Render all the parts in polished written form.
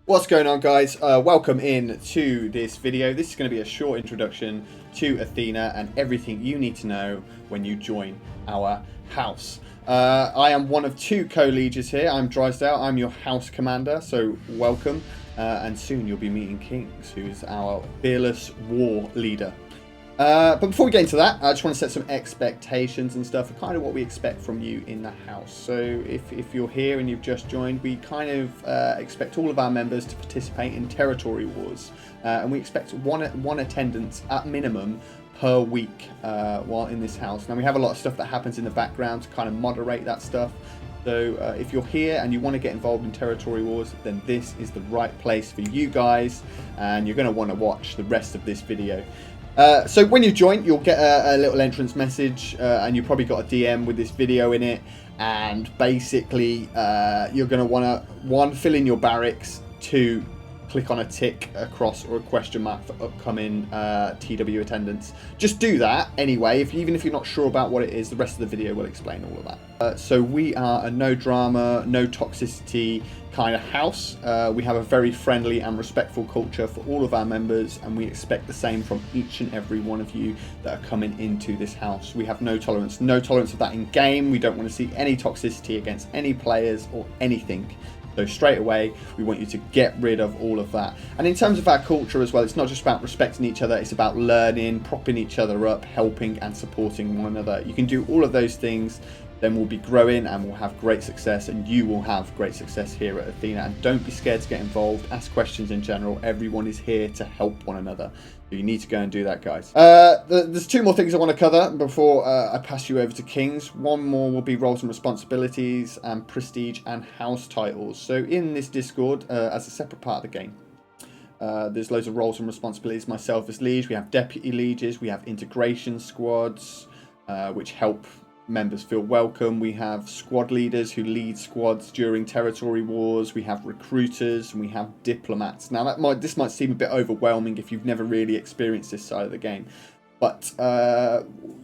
What's going on, guys? Welcome in to this video. This is going to be a short introduction to Athena and everything you need to know when you join our house. I am one of two co-lieges here. I'm Drysdale. I'm your house commander, so welcome. And soon you'll be meeting Kings, who's our fearless war leader. But before we get into that, I just want to set some expectations and stuff, kind of what we expect from you in the house. So if you're here and you've just joined, we kind of expect all of our members to participate in territory wars. And we expect one attendance at minimum per week while in this house. Now, we have a lot of stuff that happens in the background to kind of moderate that stuff. So if you're here and you want to get involved in territory wars, then this is the right place for you guys. And you're going to want to watch the rest of this video. So when you join, you'll get a little entrance message, and you probably got a DM with this video in it. And basically, you're going to want to, one, fill in your barracks, two, click on a tick across or a question mark for upcoming TW attendance. Just do that anyway. Even if you're not sure about what it is, the rest of the video will explain all of that. So we are a no drama, no toxicity kind of house. We have a very friendly and respectful culture for all of our members, and we expect the same from each and every one of you that are coming into this house. We have no tolerance of that in game. We don't want to see any toxicity against any players or anything. So straight away, we want you to get rid of all of that. And in terms of our culture as well, it's not just about respecting each other, it's about learning, propping each other up, helping and supporting one another. You can do all of those things, then we'll be growing and we'll have great success, and you will have great success here at Athena. And don't be scared to get involved, ask questions in general. Everyone is here to help one another. So you need to go and do that, guys. There's two more things I want to cover before I pass you over to Kings. One more will be roles and responsibilities and prestige and house titles. So in this Discord, as a separate part of the game, there's loads of roles and responsibilities. Myself as liege, we have deputy lieges, we have integration squads, which help members feel welcome. We have squad leaders who lead squads during territory wars. We have recruiters and we have diplomats. Now this might seem a bit overwhelming if you've never really experienced this side of the game, but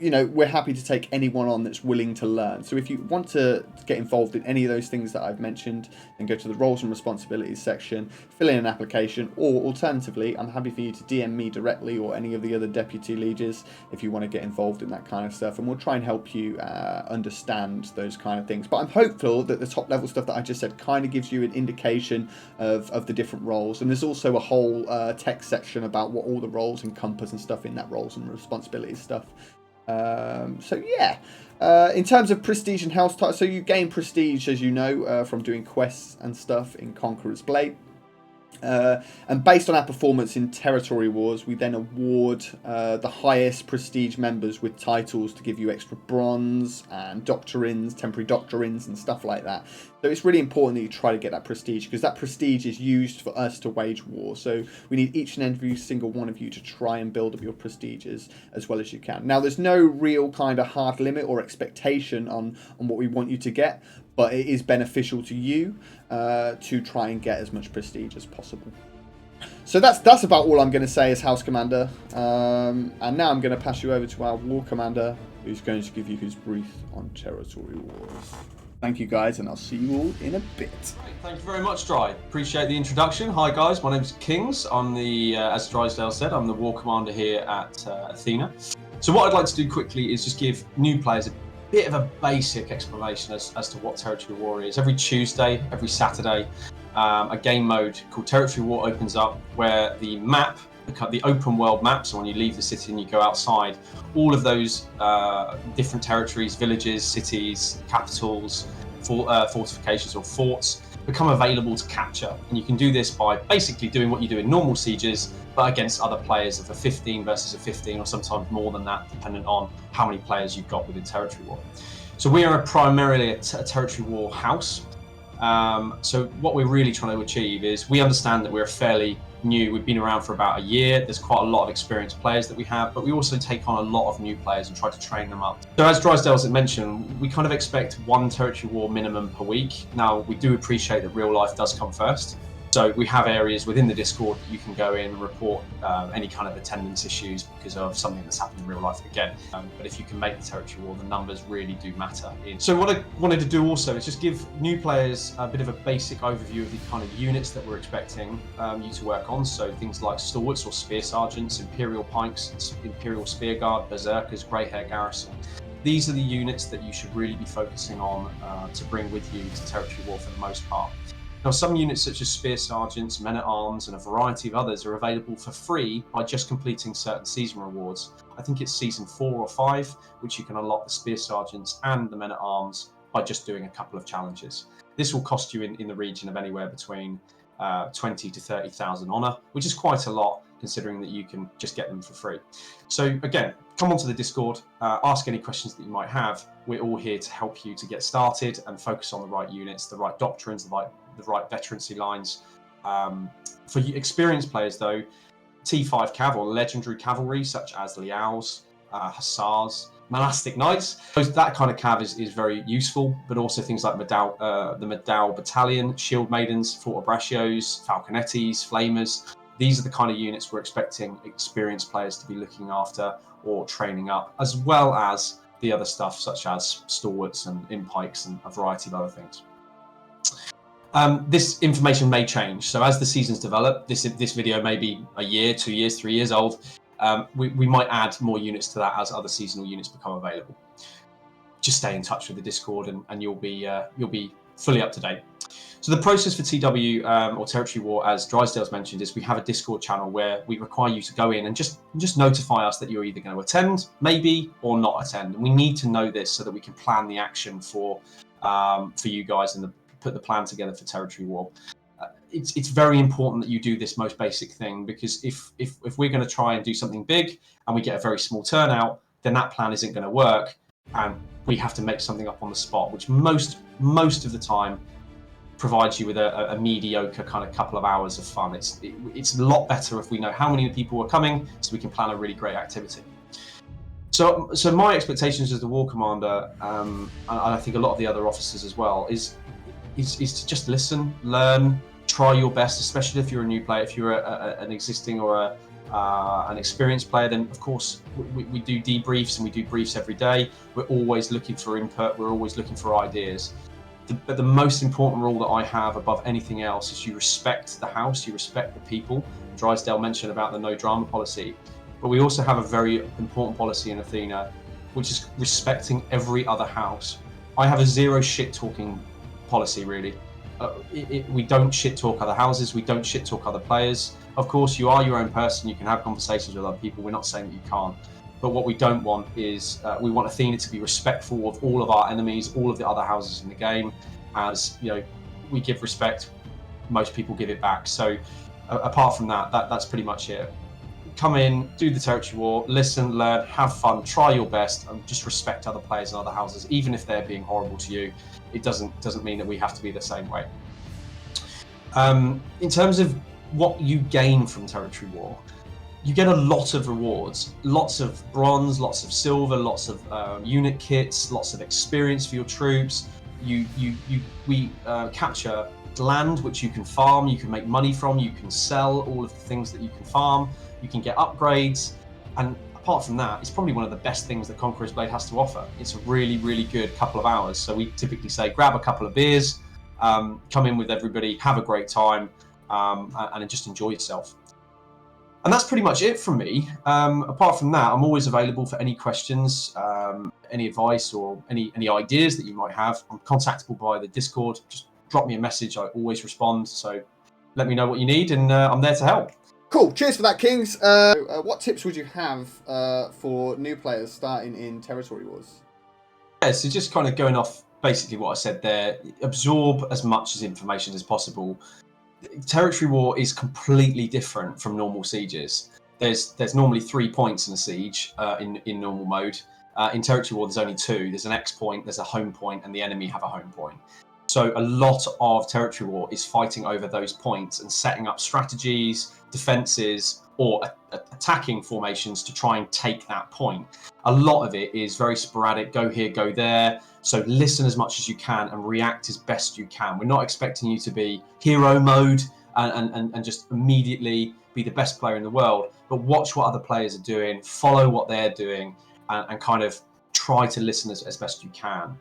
you know, we're happy to take anyone on that's willing to learn. So if you want to get involved in any of those things that I've mentioned, then go to the roles and responsibilities section, fill in an application, or alternatively, I'm happy for you to DM me directly or any of the other deputy lieges if you want to get involved in that kind of stuff, and we'll try and help you understand those kind of things. But I'm hopeful that the top level stuff that I just said kind of gives you an indication of the different roles. And there's also a whole text section about what all the roles encompass and stuff in that roles and responsibilities stuff. So yeah, in terms of prestige and house titles, so you gain prestige, as you know, from doing quests and stuff in Conquerors Blade. And based on our performance in territory wars, we then award the highest prestige members with titles to give you extra bronze and doctrines, temporary doctrines and stuff like that. So it's really important that you try to get that prestige, because that prestige is used for us to wage war. So we need each and every single one of you to try and build up your prestiges as well as you can. Now, there's no real kind of hard limit or expectation on what we want you to get, but it is beneficial to you to try and get as much prestige as possible. So that's about all I'm going to say as House Commander. And now I'm going to pass you over to our War Commander, who's going to give you his brief on territory wars. Thank you, guys, and I'll see you all in a bit. Thank you very much, Dry. Appreciate the introduction. Hi, guys. My name's Kings. I'm the, as Drysdale said, I'm the War Commander here at Athena. So what I'd like to do quickly is just give new players a bit of a basic explanation as to what Territory War is. Every Tuesday, every Saturday, a game mode called Territory War opens up, where the map, the open world map, so when you leave the city and you go outside, all of those different territories, villages, cities, capitals, fortifications or forts become available to capture. And you can do this by basically doing what you do in normal sieges, but against other players of a 15 versus a 15, or sometimes more than that, depending on how many players you've got within Territory War. So we are primarily a Territory War house. So what we're really trying to achieve is, we understand that we're fairly new. We've been around for about a year. There's quite a lot of experienced players that we have, but we also take on a lot of new players and try to train them up. So as Drysdale mentioned, we kind of expect one Territory War minimum per week. Now, we do appreciate that real life does come first. So we have areas within the Discord that you can go in and report any kind of attendance issues because of something that's happened in real life again. But if you can make the territory war, the numbers really do matter. So what I wanted to do also is just give new players a bit of a basic overview of the kind of units that we're expecting you to work on. So things like stalwarts or spear sergeants, imperial pikes, imperial spear guard, berserkers, grey hair garrison. These are the units that you should really be focusing on to bring with you to territory war for the most part. Now, some units such as spear sergeants, men-at-arms, and a variety of others are available for free by just completing certain season rewards. I think it's season 4 or 5, which you can unlock the spear sergeants and the men-at-arms by just doing a couple of challenges. This will cost you in the region of anywhere between 20 to 30,000 honour, which is quite a lot considering that you can just get them for free. So again, come onto the Discord, ask any questions that you might have. We're all here to help you to get started and focus on the right units, the right doctrines, the right veterancy lines. For experienced players though, T5 Cav or legendary cavalry such as Liaos, Hussars, Monastic Knights, that kind of cav is very useful, but also things like the Medal Battalion, Shield Maidens, Fortebraccios, Falconettis, Flamers. These are the kind of units we're expecting experienced players to be looking after or training up, as well as the other stuff such as stalwarts and impikes and a variety of other things. This information may change. So as the seasons develop, this video may be a year, 2 years, 3 years old. We might add more units to that as other seasonal units become available. Just stay in touch with the Discord and you'll be fully up to date. So the process for TW or Territory War, as Drysdale's mentioned, is we have a Discord channel where we require you to go in and just notify us that you're either going to attend, maybe, or not attend. And we need to know this so that we can plan the action for you guys and put the plan together for Territory War. It's very important that you do this most basic thing, because if we're going to try and do something big and we get a very small turnout, then that plan isn't going to work, and we have to make something up on the spot, which most of the time provides you with a mediocre kind of couple of hours of fun. It's a lot better if we know how many people are coming, so we can plan a really great activity. So my expectations as the war commander, and I think a lot of the other officers as well, is to just listen, learn, try your best, especially if you're a new player. If you're an existing or an experienced player, then of course we do debriefs and we do briefs every day. We're always looking for input, we're always looking for ideas. But the most important rule that I have above anything else is you respect the house, you respect the people. Drysdale mentioned about the no drama policy, but we also have a very important policy in Athena, which is respecting every other house. I have a zero shit talking policy, really. We don't shit talk other houses, we don't shit talk other players. Of course, you are your own person, you can have conversations with other people, we're not saying that you can't. But what we don't want is, we want Athena to be respectful of all of our enemies, all of the other houses in the game. As you know, we give respect, most people give it back. So apart from that's pretty much it. Come in, do the territory war, listen, learn, have fun, try your best, and just respect other players and other houses, even if they're being horrible to you. It doesn't mean that we have to be the same way. In terms of what you gain from territory war, you get a lot of rewards, lots of bronze, lots of silver, lots of unit kits, lots of experience for your troops. We capture land which you can farm, you can make money from, you can sell all of the things that you can farm, you can get upgrades, and apart from that, it's probably one of the best things that Conquerors Blade has to offer. It's a really, really good couple of hours. So we typically say grab a couple of beers, come in with everybody, have a great time, and just enjoy yourself. And that's pretty much it from me. Apart from that, I'm always available for any questions, any advice, or any ideas that you might have. I'm contactable by the Discord. Just drop me a message. I always respond. So let me know what you need, and I'm there to help. Cool. Cheers for that, Kings. What tips would you have for new players starting in Territory Wars? Yeah, so just kind of going off basically what I said there, absorb as much as information as possible. Territory War is completely different from normal sieges. There's normally 3 points in a siege in normal mode. In Territory War, there's only 2. There's an X point, there's a home point, and the enemy have a home point. So a lot of Territory War is fighting over those points and setting up strategies, defenses, or attacking formations to try and take that point. A lot of it is very sporadic, go here, go there. So listen as much as you can and react as best you can. We're not expecting you to be hero mode and just immediately be the best player in the world, but watch what other players are doing, follow what they're doing, and kind of try to listen as best you can.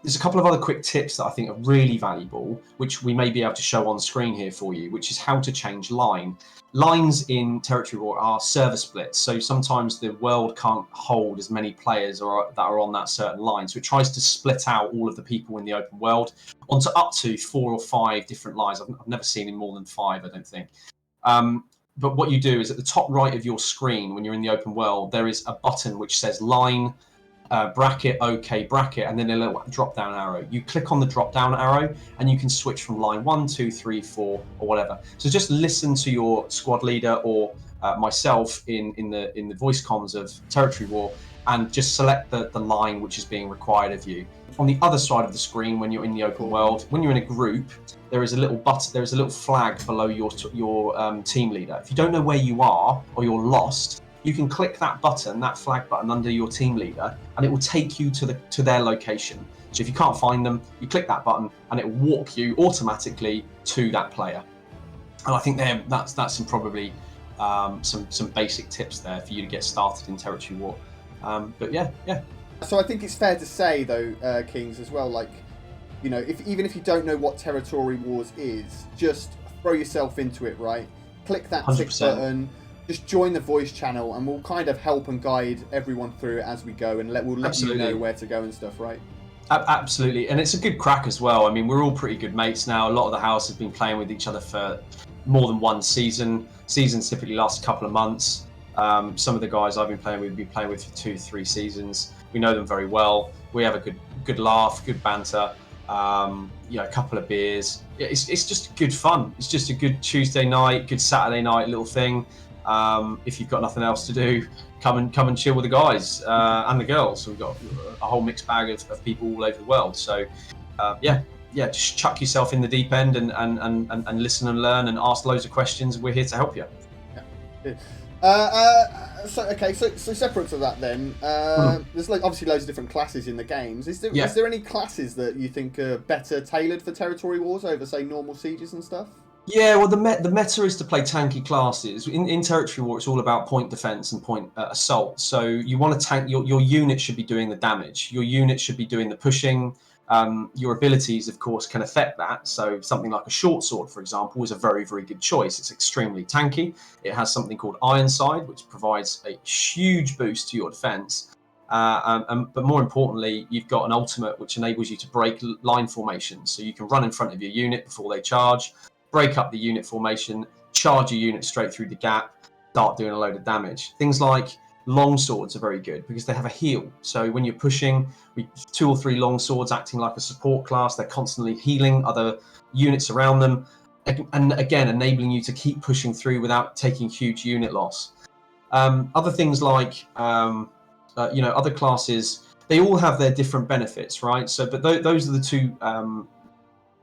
There's a couple of other quick tips that I think are really valuable, which we may be able to show on screen here for you, which is how to change line. Lines in Territory War are server splits, so sometimes the world can't hold as many players that are on that certain line, so it tries to split out all of the people in the open world onto up to 4 or 5 different lines. I've never seen in more than 5, I don't think. But what you do is at the top right of your screen, when you're in the open world, there is a button which says line, bracket, OK, bracket, and then a little drop down arrow. You click on the drop down arrow and you can switch from line 1, 2, 3, 4, or whatever. So just listen to your squad leader or myself in the voice comms of Territory War, and just select the line which is being required of you. On the other side of the screen, when you're in the open world, when you're in a group, there is a little button, there is a little flag below your team leader. If you don't know where you are or you're lost, you can click that button, that flag button under your team leader, and it will take you to their location. So if you can't find them, you click that button and it will walk you automatically to that player. And I think that's some probably some basic tips there for you to get started in Territory War. But yeah. So I think it's fair to say though, Kings, as well, like, you know, even if you don't know what Territory Wars is, just throw yourself into it, right? Click that 100%. tick button, just join the voice channel, and we'll kind of help and guide everyone through it as we go, and we'll let Absolutely. you know where to go and stuff, right? Absolutely, and it's a good crack as well. I mean, we're all pretty good mates now. A lot of the house has been playing with each other for more than one season. Seasons typically last a couple of months. Some of the guys I've been playing with for 2-3 seasons. We know them very well. We have a good laugh, good banter. A couple of beers. It's just good fun. It's just a good Tuesday night, good Saturday night little thing. If you've got nothing else to do, come and chill with the guys and the girls. So we've got a whole mixed bag of people all over the world. So just chuck yourself in the deep end and listen and learn and ask loads of questions. We're here to help you. So separate to that then, there's obviously loads of different classes in the games. Is there any classes that you think are better tailored for Territory Wars over, say, normal sieges and stuff? Yeah, well, the meta is to play tanky classes. In Territory War, it's all about point defense and point assault. So you want to tank, your unit should be doing the damage. Your unit should be doing the pushing. Your abilities, of course, can affect that. So something like a short sword, for example, is a very, very good choice. It's extremely tanky. It has something called Ironside, which provides a huge boost to your defense. But more importantly, you've got an ultimate which enables you to break line formations. So you can run in front of your unit before they charge, break up the unit formation, charge your unit straight through the gap, start doing a load of damage. Things like long swords are very good because they have a heal. So when you're pushing, 2 or 3 long swords acting like a support class, they're constantly healing other units around them, and again enabling you to keep pushing through without taking huge unit loss. Other things like other classes, they all have their different benefits, right? So, but those are the two.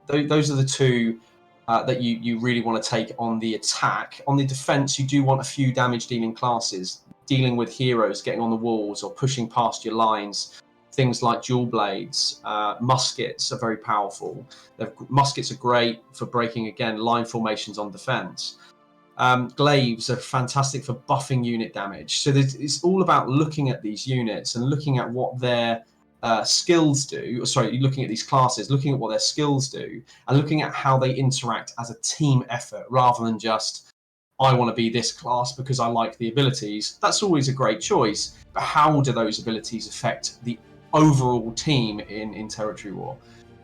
Those are the two that you really want to take on the attack. On the defense, you do want a few damage dealing classes, dealing with heroes getting on the walls or pushing past your lines. Things like dual blades, muskets are very powerful. Muskets are great for breaking, again, line formations on defense. Glaives are fantastic for buffing unit damage. So it's all about looking at these units and looking at what their skills do. Sorry, looking at these classes, looking at what their skills do, and looking at how they interact as a team effort rather than just, I want to be this class because I like the abilities. That's always a great choice, but how do those abilities affect the overall team in Territory War?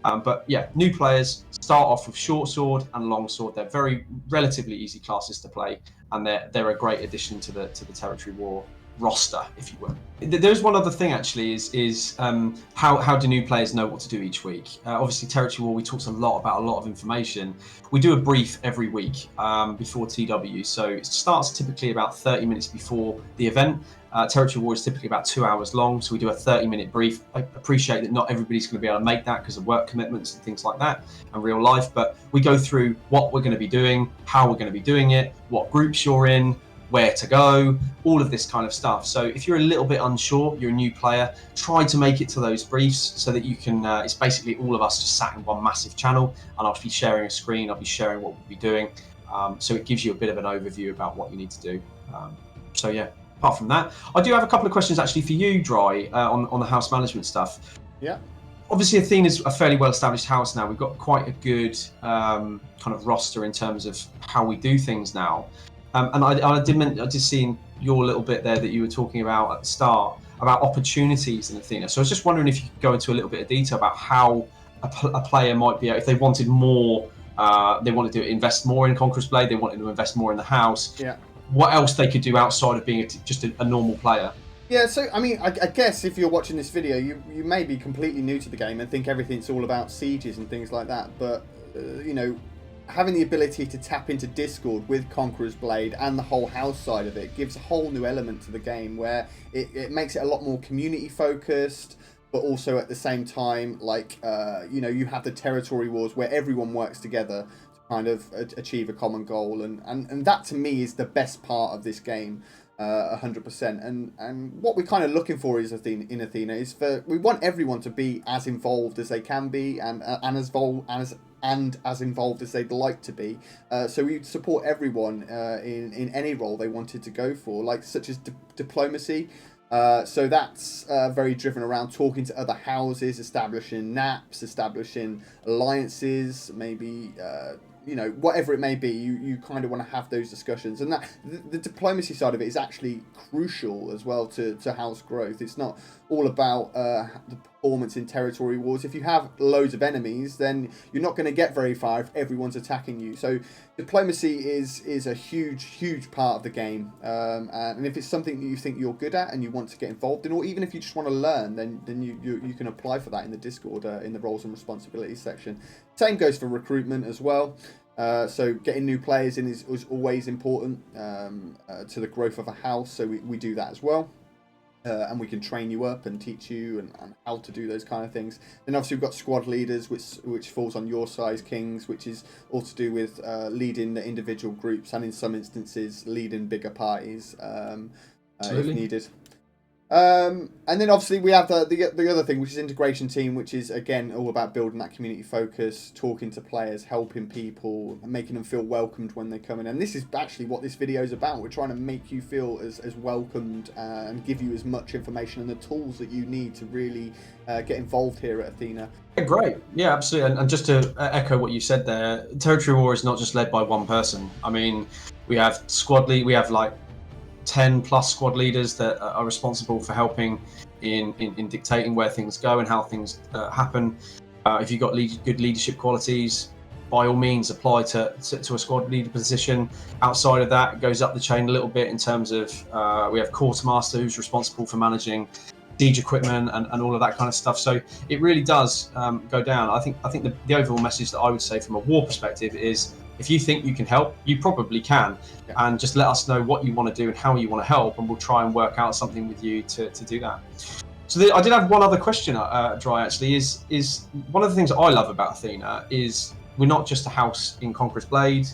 But yeah, new players start off with short sword and long sword. They're very relatively easy classes to play, and they're a great addition to the Territory War roster, if you will. There's one other thing actually, is how do new players know what to do each week? Obviously, Territory War, we talked a lot about a lot of information. We do a brief every week before TW, so it starts typically about 30 minutes before the event. Territory War is typically about 2 hours long, so we do a 30-minute brief. I appreciate that not everybody's going to be able to make that because of work commitments and things like that and real life, but we go through what we're going to be doing, how we're going to be doing it, what groups you're in, where to go, all of this kind of stuff. So if you're a little bit unsure, you're a new player, try to make it to those briefs so that you can, it's basically all of us just sat in one massive channel, and I'll be sharing a screen, I'll be sharing what we'll be doing. So it gives you a bit of an overview about what you need to do. So yeah, apart from that, I do have a couple of questions actually for you, Dry, on the house management stuff. Yeah. Obviously, Athena's a fairly well-established house now. We've got quite a good kind of roster in terms of how we do things now. And I did see in your little bit there that you were talking about at the start about opportunities in Athena. So I was just wondering if you could go into a little bit of detail about how a player might be, if they wanted more, they wanted to invest more in Conquerors Blade, they wanted to invest more in the house. Yeah. What else they could do outside of being just a normal player? Yeah, so I mean, I guess if you're watching this video, you may be completely new to the game and think everything's all about sieges and things like that. But you know, having the ability to tap into Discord with Conquerors Blade and the whole house side of it gives a whole new element to the game, where it makes it a lot more community focused, but also at the same time, like you know, you have the territory wars where everyone works together to kind of achieve a common goal, and that to me is the best part of this game. 100%, and what we're kind of looking for is in Athena is we want everyone to be as involved as they can be, and as involved as they'd like to be. So we support everyone in any role they wanted to go for, like such as diplomacy. So that's very driven around talking to other houses, establishing naps, establishing alliances, maybe you know, whatever it may be, you kind of want to have those discussions, and that the diplomacy side of it is actually crucial as well to house growth. It's not all about the performance in territory wars. If you have loads of enemies, then you're not going to get very far if everyone's attacking you. So diplomacy is a huge part of the game, and if it's something that you think you're good at and you want to get involved in, or even if you just want to learn, then you can apply for that in the Discord in the roles and responsibilities section. Same goes for recruitment as well. So getting new players in is always important to the growth of a house, so we do that as well. And we can train you up and teach you and how to do those kind of things. Then obviously we've got squad leaders, which falls on your size, Kings, which is all to do with leading the individual groups, and in some instances leading bigger parties if needed. And then obviously we have the other thing, which is integration team, which is again all about building that community focus, talking to players, helping people, and making them feel welcomed when they come in. And this is actually what this video is about. We're trying to make you feel as welcomed and give you as much information and the tools that you need to really get involved here at Athena. Great, yeah, absolutely. And just to echo what you said there, territory war is not just led by one person. I mean, we have we have like 10 plus squad leaders that are responsible for helping in dictating where things go and how things happen. If you've got good leadership qualities, by all means apply to a squad leader position. Outside of that, it goes up the chain a little bit in terms of we have quartermaster who's responsible for managing siege equipment and all of that kind of stuff. So it really does go down. I think the overall message that I would say from a war perspective is, if you think you can help, you probably can. Yeah. And just let us know what you want to do and how you want to help, and we'll try and work out something with you to do that. So I did have one other question, Dry, actually, is one of the things that I love about Athena is we're not just a house in Conquerors Blade.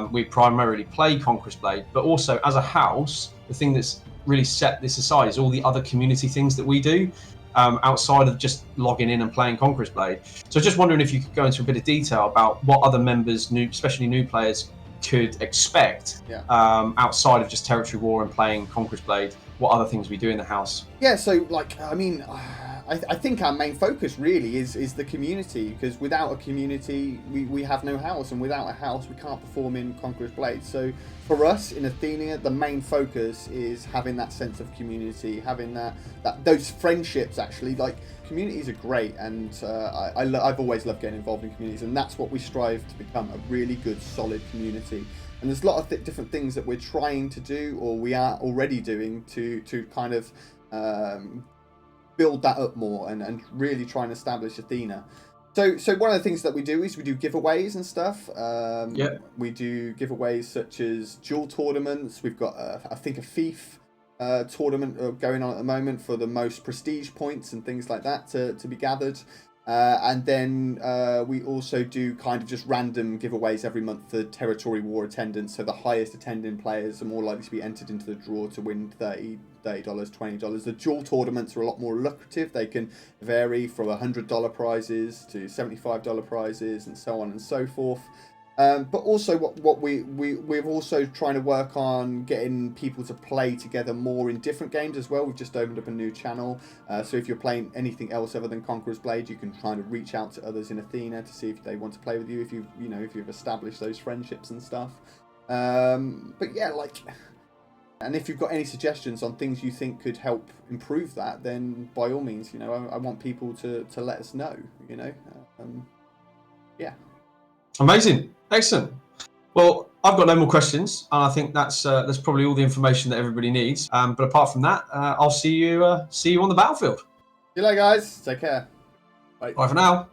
We primarily play Conquerors Blade, but also as a house, the thing that's really set this aside is all the other community things that we do. Outside of just logging in and playing Conquerors Blade. So just wondering if you could go into a bit of detail about what other members, especially new players, could expect outside of just territory war and playing Conquerors Blade. What other things we do in the house? Yeah, so like, I mean, I think our main focus really is the community, because without a community, we have no house, and without a house, we can't perform in Conquerors Blade. So for us in Athena, the main focus is having that sense of community, having those friendships. Actually, like, communities are great, and I've always loved getting involved in communities, and that's what we strive to become, a really good, solid community. And there's a lot of different things that we're trying to do, or we are already doing, to kind of build that up more and really try and establish Athena. So one of the things that we do is we do giveaways and stuff. We do giveaways such as duel tournaments. We've got I think a thief tournament going on at the moment for the most prestige points and things like that to be gathered. And then we also do kind of just random giveaways every month for territory war attendance. So the highest attending players are more likely to be entered into the draw to win $30, $20. The duel tournaments are a lot more lucrative. They can vary from $100 prizes to $75 prizes and so on and so forth. But also what we're also trying to work on getting people to play together more in different games as well. We've just opened up a new channel, so if you're playing anything else other than Conquerors Blade, you can try to reach out to others in Athena to see if they want to play with you, if you've established those friendships and stuff. But yeah, like, and if you've got any suggestions on things you think could help improve that, then by all means, you know, I want people to let us know, you know. Yeah. Amazing. Excellent. Well, I've got no more questions, and I think that's probably all the information that everybody needs. But apart from that, I'll see you on the battlefield. See you later, guys. Take care. Bye. Bye for now.